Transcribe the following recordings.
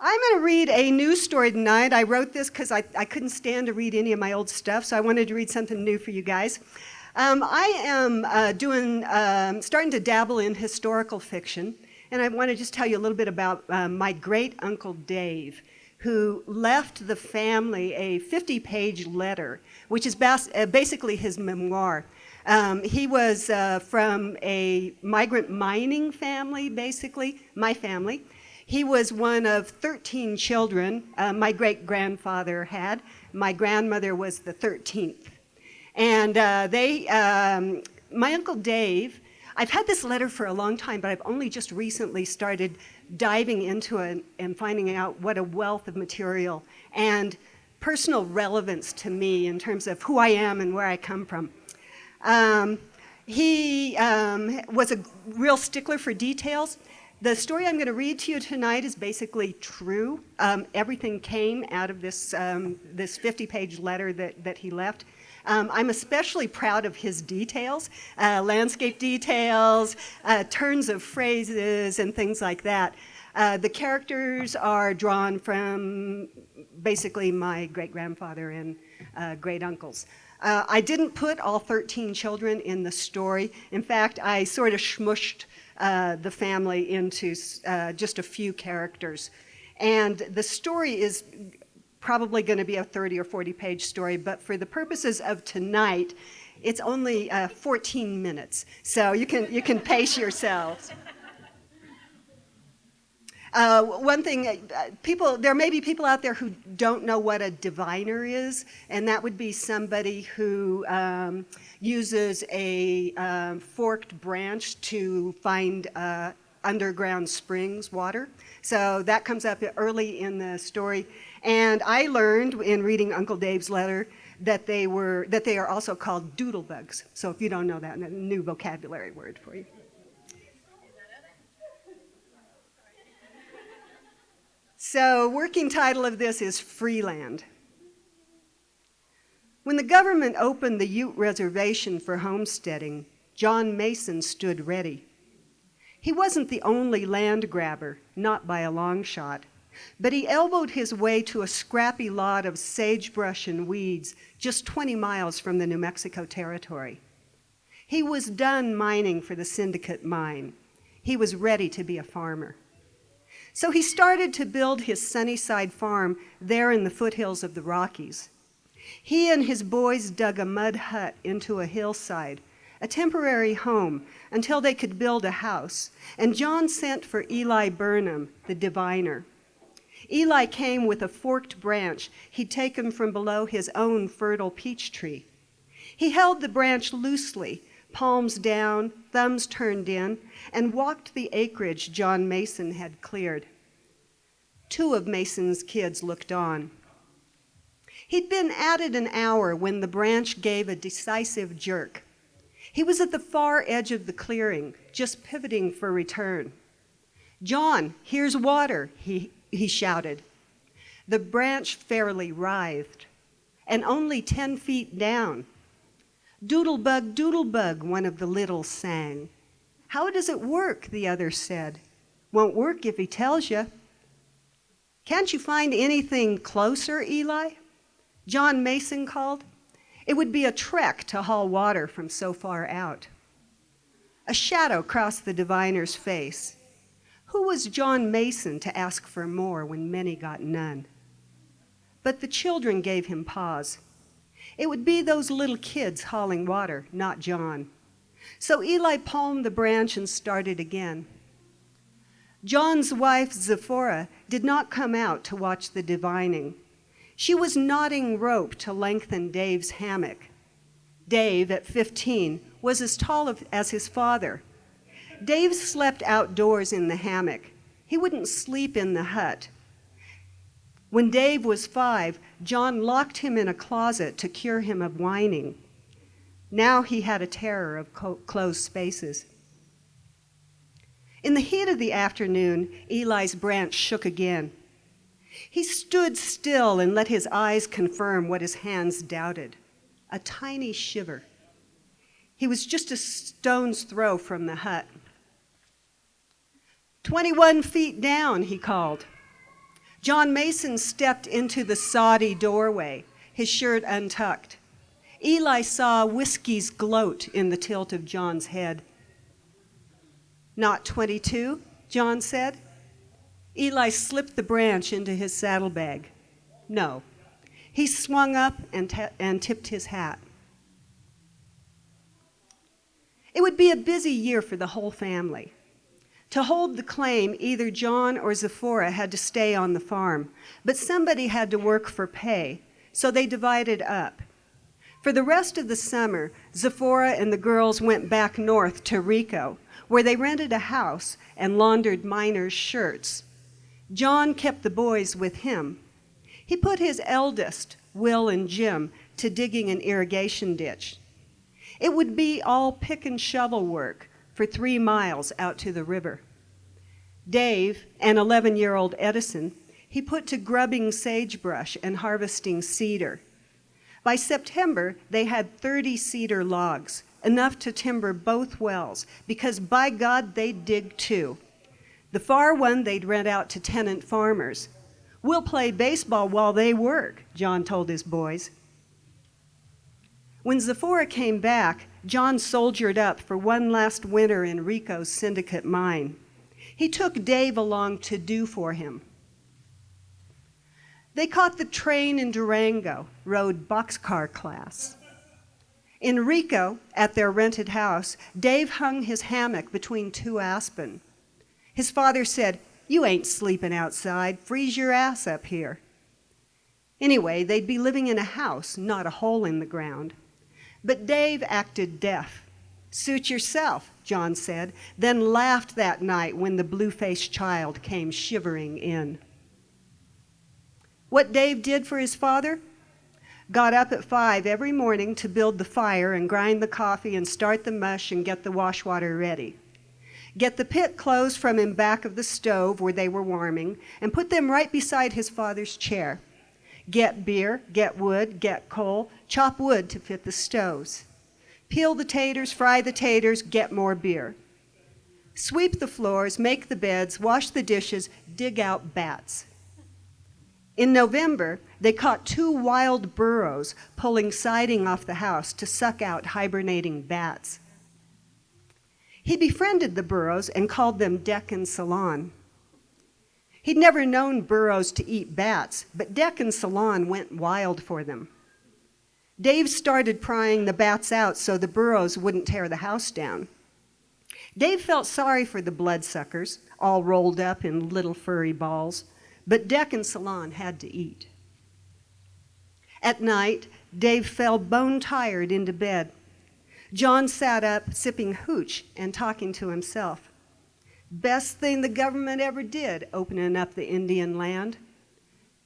I'm going to read a news story tonight. I wrote this because I couldn't stand to read any of my old stuff, so I wanted to read something new for you guys. I am starting to dabble in historical fiction, and I want to just tell you a little bit about my great-uncle Dave, who left the family a 50-page letter, which is basically his memoir. He was from a migrant mining family, basically, my family. He was one of 13 children my great-grandfather had. My grandmother was the 13th. And my Uncle Dave, I've had this letter for a long time, but I've only just recently started diving into it and finding out what a wealth of material and personal relevance to me in terms of who I am and where I come from. He was a real stickler for details. The story I'm going to read to you tonight is basically true. Everything came out of this 50-page letter that he left. I'm especially proud of his details, landscape details, turns of phrases, and things like that. The characters are drawn from basically my great-grandfather and great-uncles. I didn't put all 13 children in the story. In fact, I sort of smushed the family into just a few characters. And the story is probably going to be a 30 or 40-page story, but for the purposes of tonight, it's only 14 minutes. So you can pace yourselves. One thing, there may be people out there who don't know what a diviner is, and that would be somebody who uses a forked branch to find underground springs water. So that comes up early in the story. And I learned in reading Uncle Dave's letter that they are also called doodlebugs. So if you don't know that, a new vocabulary word for you. So, working title of this is Freeland. When the government opened the Ute Reservation for homesteading, John Mason stood ready. He wasn't the only land grabber, not by a long shot, but he elbowed his way to a scrappy lot of sagebrush and weeds just 20 miles from the New Mexico territory. He was done mining for the syndicate mine. He was ready to be a farmer. So he started to build his Sunnyside farm there in the foothills of the Rockies. He and his boys dug a mud hut into a hillside, a temporary home, until they could build a house, and John sent for Eli Burnham, the diviner. Eli came with a forked branch he'd taken from below his own fertile peach tree. He held the branch loosely, palms down, thumbs turned in, and walked the acreage John Mason had cleared. Two of Mason's kids looked on. He'd been at it an hour when the branch gave a decisive jerk. He was at the far edge of the clearing, just pivoting for return. "John, here's water," he shouted. The branch fairly writhed, and only 10 feet down. "Doodlebug, doodlebug," one of the littles sang. "How does it work?" the other said. "Won't work if he tells you." "Can't you find anything closer, Eli?" John Mason called. It would be a trek to haul water from so far out. A shadow crossed the diviner's face. Who was John Mason to ask for more when many got none? But the children gave him pause. It would be those little kids hauling water, not John. So Eli palmed the branch and started again. John's wife, Zephora, did not come out to watch the divining. She was knotting rope to lengthen Dave's hammock. Dave, at 15, was as tall as his father. Dave slept outdoors in the hammock. He wouldn't sleep in the hut. When Dave was 5, John locked him in a closet to cure him of whining. Now he had a terror of closed spaces. In the heat of the afternoon, Eli's branch shook again. He stood still and let his eyes confirm what his hands doubted, a tiny shiver. He was just a stone's throw from the hut. 21 feet down, he called. John Mason stepped into the soddy doorway, his shirt untucked. Eli saw whiskey's gloat in the tilt of John's head. "Not 22?" John said. Eli slipped the branch into his saddlebag. "No." He swung up and tipped his hat. It would be a busy year for the whole family. To hold the claim, either John or Zephora had to stay on the farm, but somebody had to work for pay, so they divided up. For the rest of the summer, Zephora and the girls went back north to Rico, where they rented a house and laundered miners' shirts. John kept the boys with him. He put his eldest, Will and Jim, to digging an irrigation ditch. It would be all pick and shovel work for 3 miles out to the river. Dave, an 11-year-old Edison, he put to grubbing sagebrush and harvesting cedar. By September, they had 30 cedar logs, enough to timber both wells, because by God, they'd dig too. The far one they'd rent out to tenant farmers. "We'll play baseball while they work," John told his boys. When Zephora came back, John soldiered up for one last winter in Rico's syndicate mine. He took Dave along to do for him. They caught the train in Durango, rode boxcar class. In Rico, at their rented house, Dave hung his hammock between 2 aspen. His father said, "You ain't sleeping outside, freeze your ass up here." Anyway, they'd be living in a house, not a hole in the ground. But Dave acted deaf. "Suit yourself," John said, then laughed that night when the blue-faced child came shivering in. What Dave did for his father? Got up at 5 every morning to build the fire and grind the coffee and start the mush and get the wash water ready. Get the pit clothes from him back of the stove where they were warming and put them right beside his father's chair. Get beer, get wood, get coal, chop wood to fit the stoves. Peel the taters, fry the taters, get more beer. Sweep the floors, make the beds, wash the dishes, dig out bats. In November, they caught 2 wild burros pulling siding off the house to suck out hibernating bats. He befriended the burros and called them Deck and Salon. He'd never known burros to eat bats, but Deck and Salon went wild for them. Dave started prying the bats out so the burros wouldn't tear the house down. Dave felt sorry for the bloodsuckers, all rolled up in little furry balls, but Deck and Salon had to eat. At night, Dave fell bone-tired into bed. John sat up, sipping hooch and talking to himself. Best thing the government ever did, opening up the Indian land.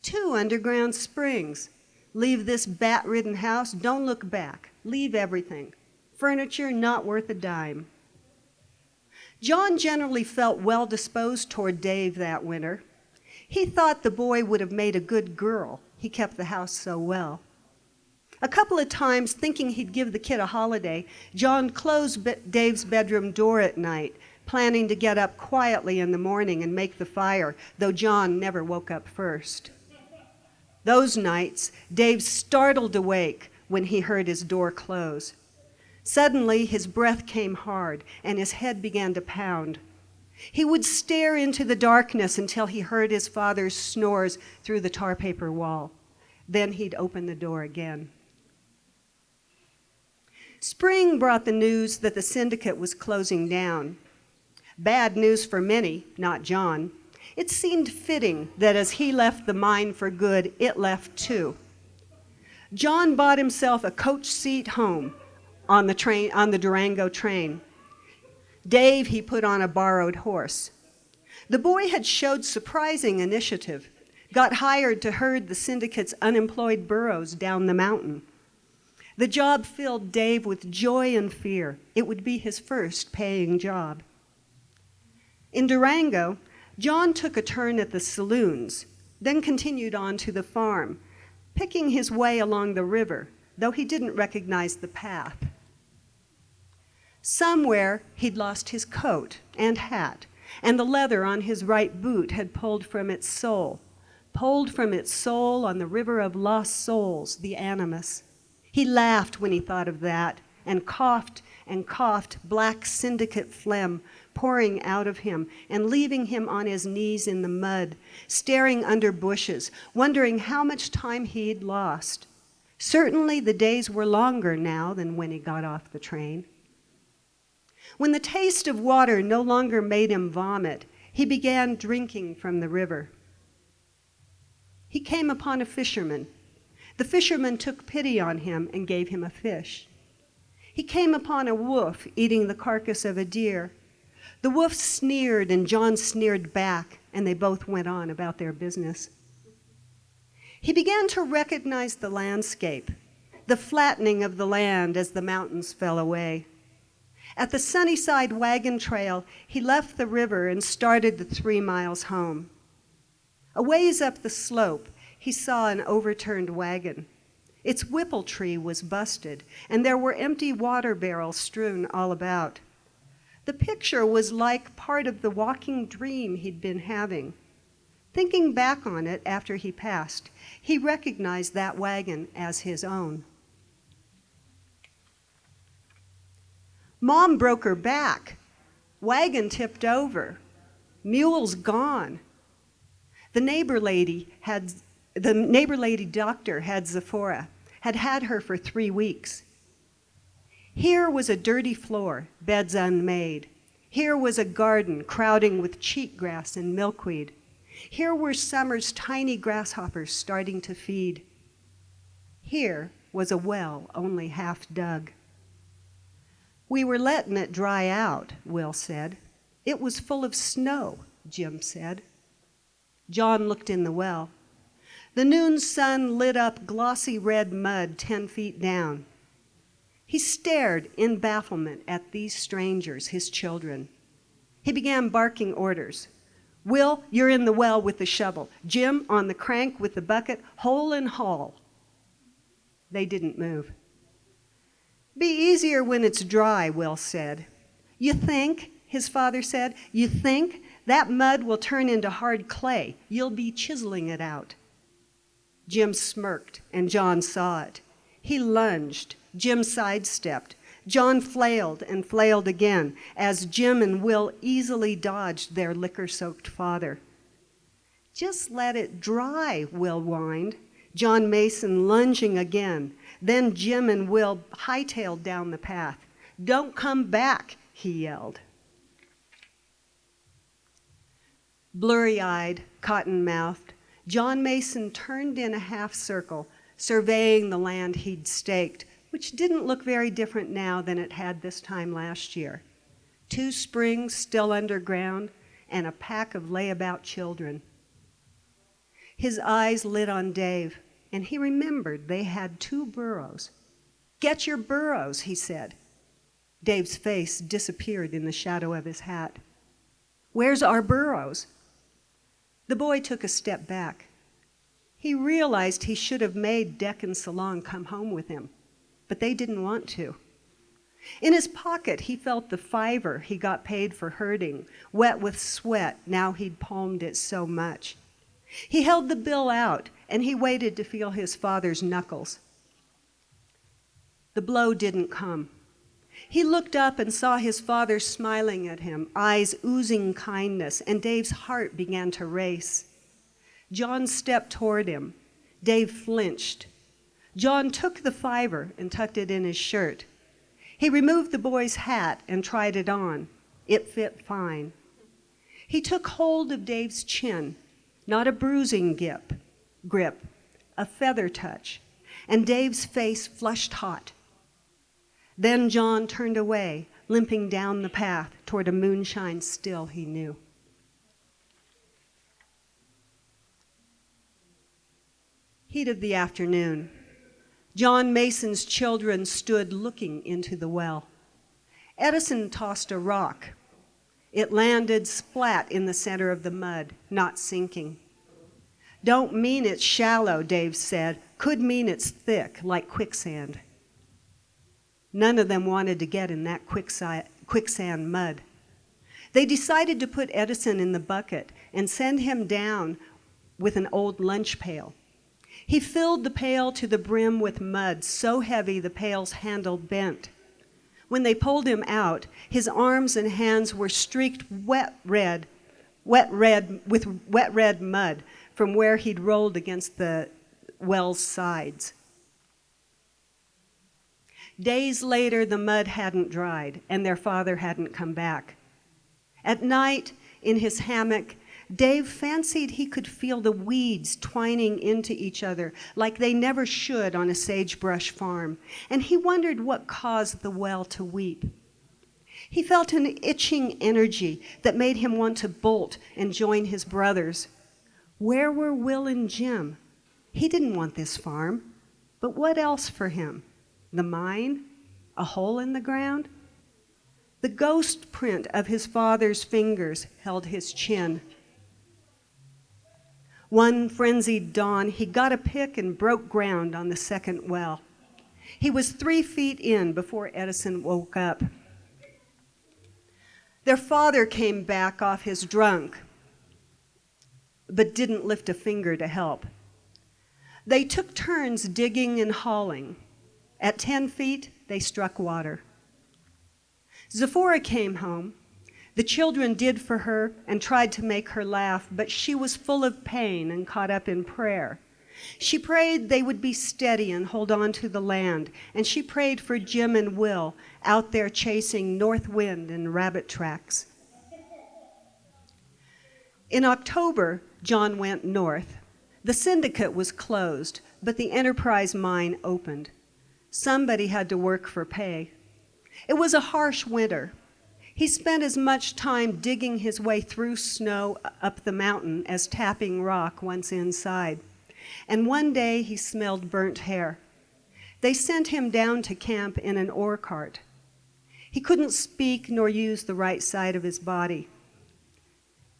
2 underground springs. Leave this bat-ridden house, don't look back. Leave everything. Furniture not worth a dime. John generally felt well-disposed toward Dave that winter. He thought the boy would have made a good girl. He kept the house so well. A couple of times, thinking he'd give the kid a holiday, John closed Dave's bedroom door at night, planning to get up quietly in the morning and make the fire, though John never woke up first. Those nights, Dave startled awake when he heard his door close. Suddenly, his breath came hard and his head began to pound. He would stare into the darkness until he heard his father's snores through the tar paper wall. Then he'd open the door again. Spring brought the news that the syndicate was closing down. Bad news for many, not John. It seemed fitting that as he left the mine for good, it left too. John bought himself a coach seat home on the Durango train. Dave he put on a borrowed horse. The boy had showed surprising initiative, got hired to herd the syndicate's unemployed burros down the mountain. The job filled Dave with joy and fear. It would be his first paying job. In Durango, John took a turn at the saloons, then continued on to the farm, picking his way along the river, though he didn't recognize the path. Somewhere he'd lost his coat and hat, and the leather on his right boot had pulled from its sole, pulled from its soul on the river of lost souls, the animus. He laughed when he thought of that, and coughed, black syndicate phlegm pouring out of him and leaving him on his knees in the mud, staring under bushes, wondering how much time he'd lost. Certainly the days were longer now than when he got off the train. When the taste of water no longer made him vomit, he began drinking from the river. He came upon a fisherman. The fisherman took pity on him and gave him a fish. He came upon a wolf eating the carcass of a deer. The wolf sneered and John sneered back, and they both went on about their business. He began to recognize the landscape, the flattening of the land as the mountains fell away. At the Sunnyside wagon trail, he left the river and started the 3 miles home. A ways up the slope, he saw an overturned wagon. Its whipple tree was busted, and there were empty water barrels strewn all about. The picture was like part of the walking dream he'd been having. Thinking back on it after he passed, he recognized that wagon as his own. Mom broke her back. Wagon tipped over. Mule's gone. The neighbor lady doctor had Zephora, had her for 3 weeks. Here was a dirty floor, beds unmade. Here was a garden crowding with cheatgrass and milkweed. Here were summer's tiny grasshoppers starting to feed. Here was a well only half dug. We were letting it dry out, Will said. It was full of snow, Jim said. John looked in the well. The noon sun lit up glossy red mud 10 feet down. He stared in bafflement at these strangers, his children. He began barking orders. Will, you're in the well with the shovel. Jim, on the crank with the bucket, hole and haul. They didn't move. Be easier when it's dry, Will said. You think, his father said, you think that mud will turn into hard clay. You'll be chiseling it out. Jim smirked, and John saw it. He lunged. Jim sidestepped. John flailed and flailed again as Jim and Will easily dodged their liquor-soaked father. Just let it dry, Will whined. John Mason lunging again. Then Jim and Will hightailed down the path. Don't come back, he yelled. Blurry-eyed, cotton-mouthed, John Mason turned in a half circle, surveying the land he'd staked, which didn't look very different now than it had this time last year. 2 springs still underground and a pack of layabout children. His eyes lit on Dave, and he remembered they had 2 burros. Get your burros, he said. Dave's face disappeared in the shadow of his hat. Where's our burros? The boy took a step back. He realized he should have made Deck and Salon come home with him, but they didn't want to. In his pocket, he felt the $5 he got paid for herding, wet with sweat now he'd palmed it so much. He held the bill out, and he waited to feel his father's knuckles. The blow didn't come. He looked up and saw his father smiling at him, eyes oozing kindness, and Dave's heart began to race. John stepped toward him. Dave flinched. John took the $5 and tucked it in his shirt. He removed the boy's hat and tried it on. It fit fine. He took hold of Dave's chin, not a bruising grip, a feather touch, and Dave's face flushed hot. Then John turned away, limping down the path toward a moonshine still he knew. Heat of the afternoon. John Mason's children stood looking into the well. Edison tossed a rock. It landed splat in the center of the mud, not sinking. Don't mean it's shallow, Dave said. Could mean it's thick, like quicksand. None of them wanted to get in that quicksand mud. They decided to put Edison in the bucket and send him down with an old lunch pail. He filled the pail to the brim with mud, so heavy the pail's handle bent. When they pulled him out, his arms and hands were streaked with wet red mud from where he'd rolled against the well's sides. Days later, the mud hadn't dried, and their father hadn't come back. At night, in his hammock, Dave fancied he could feel the weeds twining into each other like they never should on a sagebrush farm, and he wondered what caused the well to weep. He felt an itching energy that made him want to bolt and join his brothers. Where were Will and Jim? He didn't want this farm, but what else for him? The mine? A hole in the ground? The ghost print of his father's fingers held his chin. One frenzied dawn, he got a pick and broke ground on the second well. He was 3 feet in before Edison woke up. Their father came back off his drunk, but didn't lift a finger to help. They took turns digging and hauling. At 10 feet, they struck water. Zephora came home. The children did for her and tried to make her laugh, but she was full of pain and caught up in prayer. She prayed they would be steady and hold on to the land, and she prayed for Jim and Will out there chasing north wind and rabbit tracks. In October, John went north. The syndicate was closed, but the Enterprise mine opened. Somebody had to work for pay. It was a harsh winter. He spent as much time digging his way through snow up the mountain as tapping rock once inside. And one day he smelled burnt hair. They sent him down to camp in an ore cart. He couldn't speak nor use the right side of his body.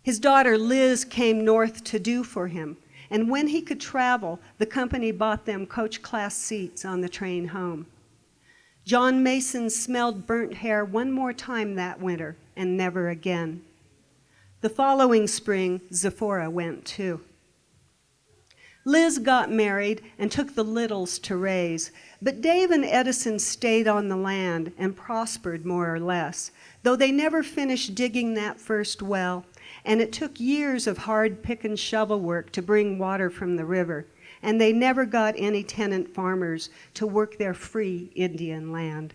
His daughter Liz came north to do for him, and when he could travel, the company bought them coach-class seats on the train home. John Mason smelled burnt hair one more time that winter, and never again. The following spring, Zephora went too. Liz got married and took the littles to raise, but Dave and Edison stayed on the land and prospered more or less, though they never finished digging that first well, and it took years of hard pick and shovel work to bring water from the river, and they never got any tenant farmers to work their free Indian land.